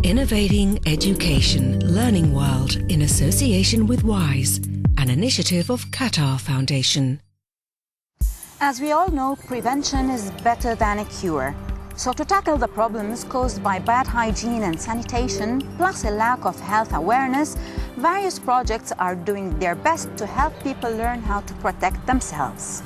Innovating Education Learning World in association with WISE, an initiative of Qatar Foundation. As we all know, prevention is better than a cure. So to tackle the problems caused by bad hygiene and sanitation, plus a lack of health awareness, various projects are doing their best to help people learn how to protect themselves.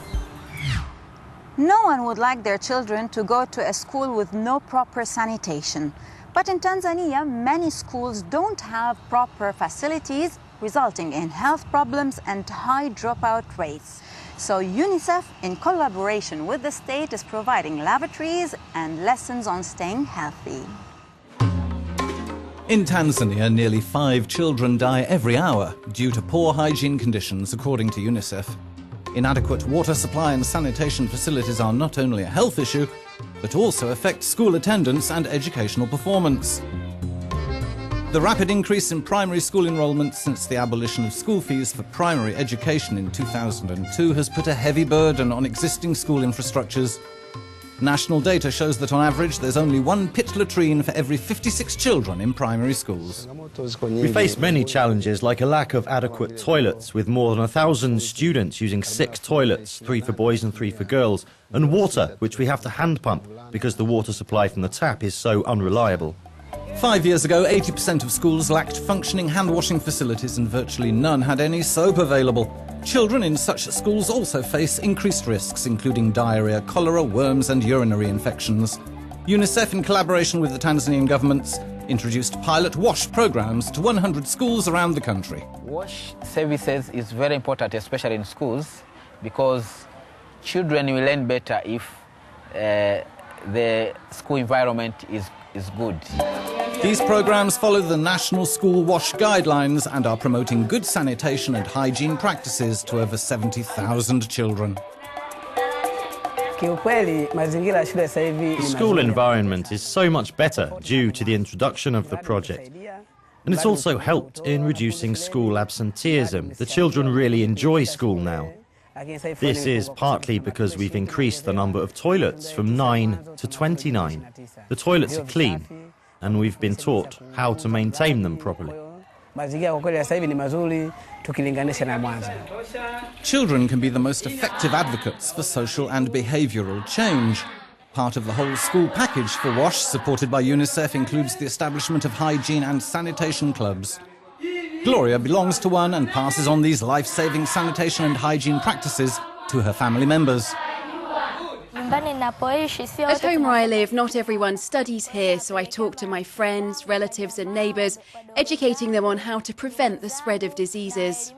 No one would like their children to go to a school with no proper sanitation. But in Tanzania, many schools don't have proper facilities, resulting in health problems and high dropout rates. So UNICEF, in collaboration with the state, is providing lavatories and lessons on staying healthy. In Tanzania, nearly 5 children die every hour due to poor hygiene conditions, according to UNICEF. Inadequate water supply and sanitation facilities are not only a health issue, but also affect school attendance and educational performance. The rapid increase in primary school enrolment since the abolition of school fees for primary education in 2002 has put a heavy burden on existing school infrastructures. National data shows that on average there's only one pit latrine for every 56 children in primary schools. We face many challenges, like a lack of adequate toilets, with more than 1,000 students using 6 toilets, 3 for boys and 3 for girls, and water, which we have to hand pump because the water supply from the tap is so unreliable. 5 years ago, 80% of schools lacked functioning hand-washing facilities and virtually none had any soap available. Children in such schools also face increased risks, including diarrhea, cholera, worms and urinary infections. UNICEF, in collaboration with the Tanzanian governments, introduced pilot WASH programs to 100 schools around the country. WASH services is very important, especially in schools, because children will learn better if the school environment is good. These programs follow the National School WASH guidelines and are promoting good sanitation and hygiene practices to over 70,000 children. The school environment is so much better due to the introduction of the project. And it's also helped in reducing school absenteeism. The children really enjoy school now. This is partly because we've increased the number of toilets from 9 to 29. The toilets are clean, and we've been taught how to maintain them properly. Children can be the most effective advocates for social and behavioural change. Part of the whole school package for WASH, supported by UNICEF, includes the establishment of hygiene and sanitation clubs. Gloria belongs to one and passes on these life-saving sanitation and hygiene practices to her family members. At home where I live, not everyone studies here, so I talk to my friends, relatives and neighbours, educating them on how to prevent the spread of diseases.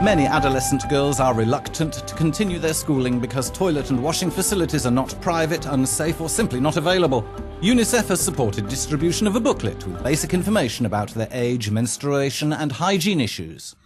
Many adolescent girls are reluctant to continue their schooling because toilet and washing facilities are not private, unsafe or simply not available. UNICEF has supported distribution of a booklet with basic information about their age, menstruation and hygiene issues.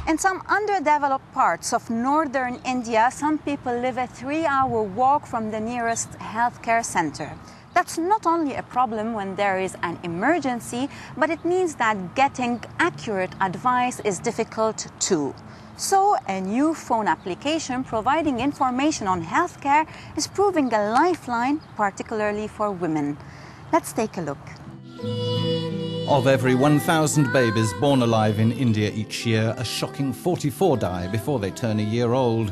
In some underdeveloped parts of northern India, some people live a 3-hour walk from the nearest healthcare center. That's not only a problem when there is an emergency, but it means that getting accurate advice is difficult too. So a new phone application providing information on healthcare is proving a lifeline, particularly for women. Let's take a look. Of every 1,000 babies born alive in India each year, a shocking 44 die before they turn a year old.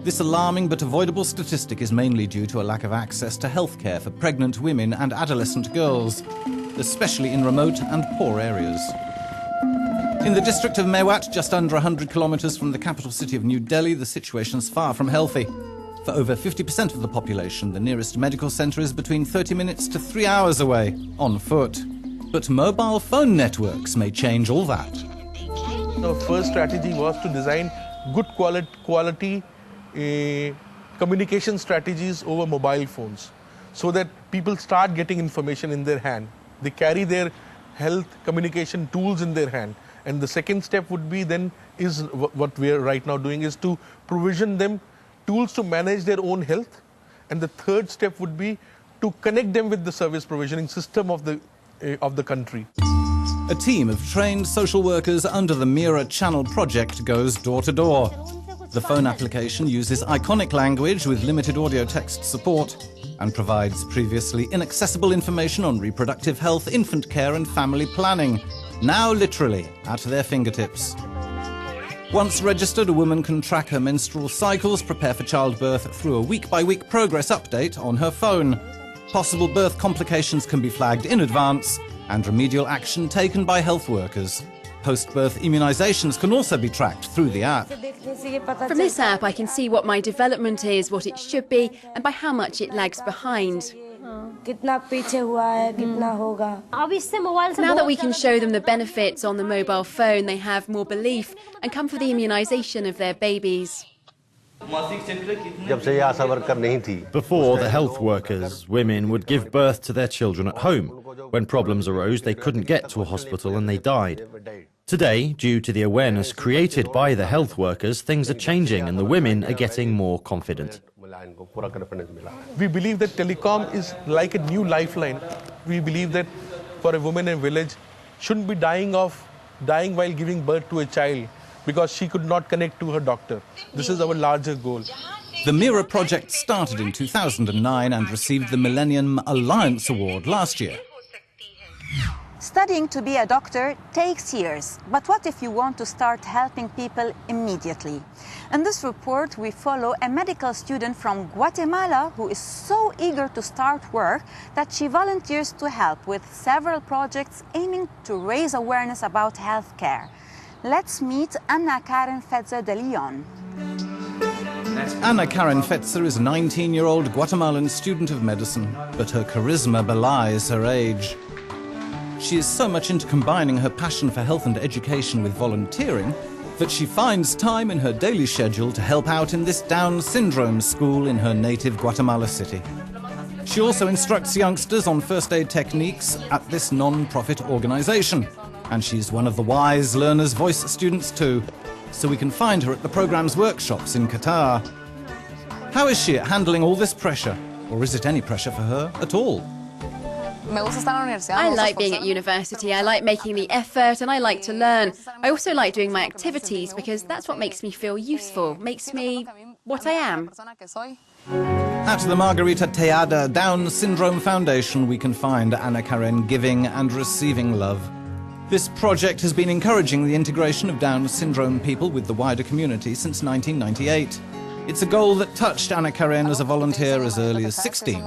This alarming but avoidable statistic is mainly due to a lack of access to healthcare for pregnant women and adolescent girls, especially in remote and poor areas. In the district of Mewat, just under 100 kilometres from the capital city of New Delhi, the situation's far from healthy. For over 50% of the population, the nearest medical centre is between 30 minutes to 3 hours away, on foot. But mobile phone networks may change all that. The first strategy was to design good quality communication strategies over mobile phones so that people start getting information in their hand. They carry their health communication tools in their hand. And the second step would be then is what we are right now doing is to provision them tools to manage their own health. And the third step would be to connect them with the service provisioning system of the country. A team of trained social workers under the Mira Channel project goes door to door. The phone application uses iconic language with limited audio text support and provides previously inaccessible information on reproductive health, infant care and family planning, now literally at their fingertips. Once registered, a woman can track her menstrual cycles, prepare for childbirth through a week-by-week progress update on her phone. Possible birth complications can be flagged in advance and remedial action taken by health workers. Post-birth immunisations can also be tracked through the app. From this app, I can see what my development is, what it should be, and by how much it lags behind. Now that we can show them the benefits on the mobile phone, they have more belief and come for the immunisation of their babies. Before, the health workers, women would give birth to their children at home. When problems arose, they couldn't get to a hospital and they died. Today, due to the awareness created by the health workers, things are changing and the women are getting more confident. We believe that telecom is like a new lifeline. We believe that for a woman in a village shouldn't be dying while giving birth to a child because she could not connect to her doctor. This is our larger goal. The Mira project started in 2009 and received the Millennium Alliance Award last year. Studying to be a doctor takes years, but what if you want to start helping people immediately? In this report, we follow a medical student from Guatemala who is so eager to start work that she volunteers to help with several projects aiming to raise awareness about healthcare. Let's meet Ana Karen Fetzer de Leon. Ana Karen Fetzer is a 19-year-old Guatemalan student of medicine, but her charisma belies her age. She is so much into combining her passion for health and education with volunteering that she finds time in her daily schedule to help out in this Down syndrome school in her native Guatemala city. She also instructs youngsters on first aid techniques at this non-profit organization. And she's one of the Wise Learners Voice students too, so we can find her at the program's workshops in Qatar. How is she at handling all this pressure? Or is it any pressure for her at all? I like being at university, I like making the effort, and I like to learn. I also like doing my activities because that's what makes me feel useful, makes me what I am. At the Margarita Tejada Down Syndrome Foundation, we can find Ana Karen giving and receiving love. This project has been encouraging the integration of Down syndrome people with the wider community since 1998. It's a goal that touched Ana Karen as a volunteer as early as 16.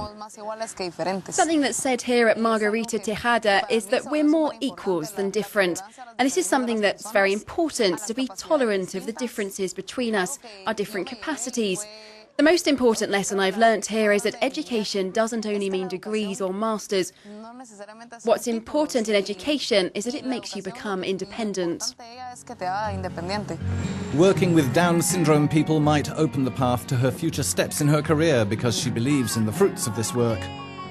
Something that's said here at Margarita Tejada is that we're more equals than different. And this is something that's very important, to be tolerant of the differences between us, our different capacities. The most important lesson I've learnt here is that education doesn't only mean degrees or masters. What's important in education is that it makes you become independent. Working with Down syndrome people might open the path to her future steps in her career because she believes in the fruits of this work.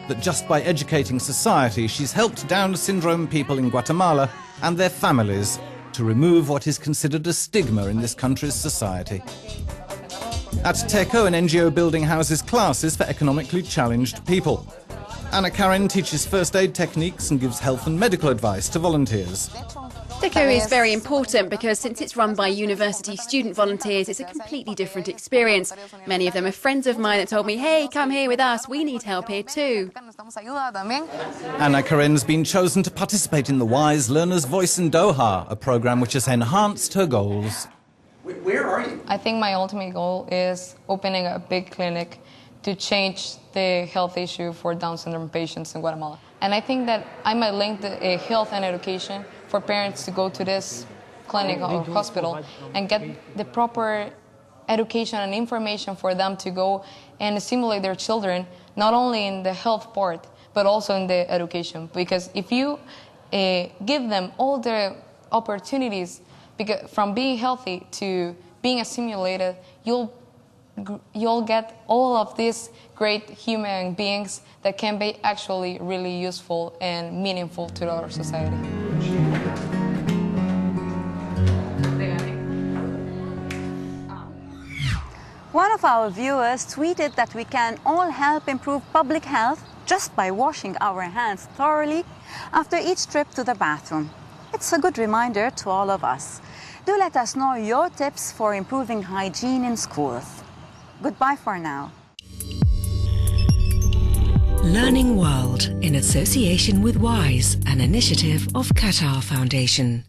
That just by educating society, she's helped Down syndrome people in Guatemala and their families to remove what is considered a stigma in this country's society. At TECO, an NGO building houses classes for economically challenged people. Ana Karen teaches first aid techniques and gives health and medical advice to volunteers. TECO is very important because since it's run by university student volunteers, it's a completely different experience. Many of them are friends of mine that told me, hey, come here with us, we need help here too. Ana Karen's been chosen to participate in the Wise Learner's Voice in Doha, a program which has enhanced her goals. Where are you? I think my ultimate goal is opening a big clinic to change the health issue for Down syndrome patients in Guatemala. And I think that I might link the health and education for parents to go to this clinic or hospital and get the proper education and information for them to go and stimulate their children, not only in the health part, but also in the education. Because if you give them all the opportunities from being healthy to being assimilated, you'll get all of these great human beings that can be actually really useful and meaningful to our society. One of our viewers tweeted that we can all help improve public health just by washing our hands thoroughly after each trip to the bathroom. It's a good reminder to all of us. Do let us know your tips for improving hygiene in schools. Goodbye for now. Learning World in association with WISE, an initiative of Qatar Foundation.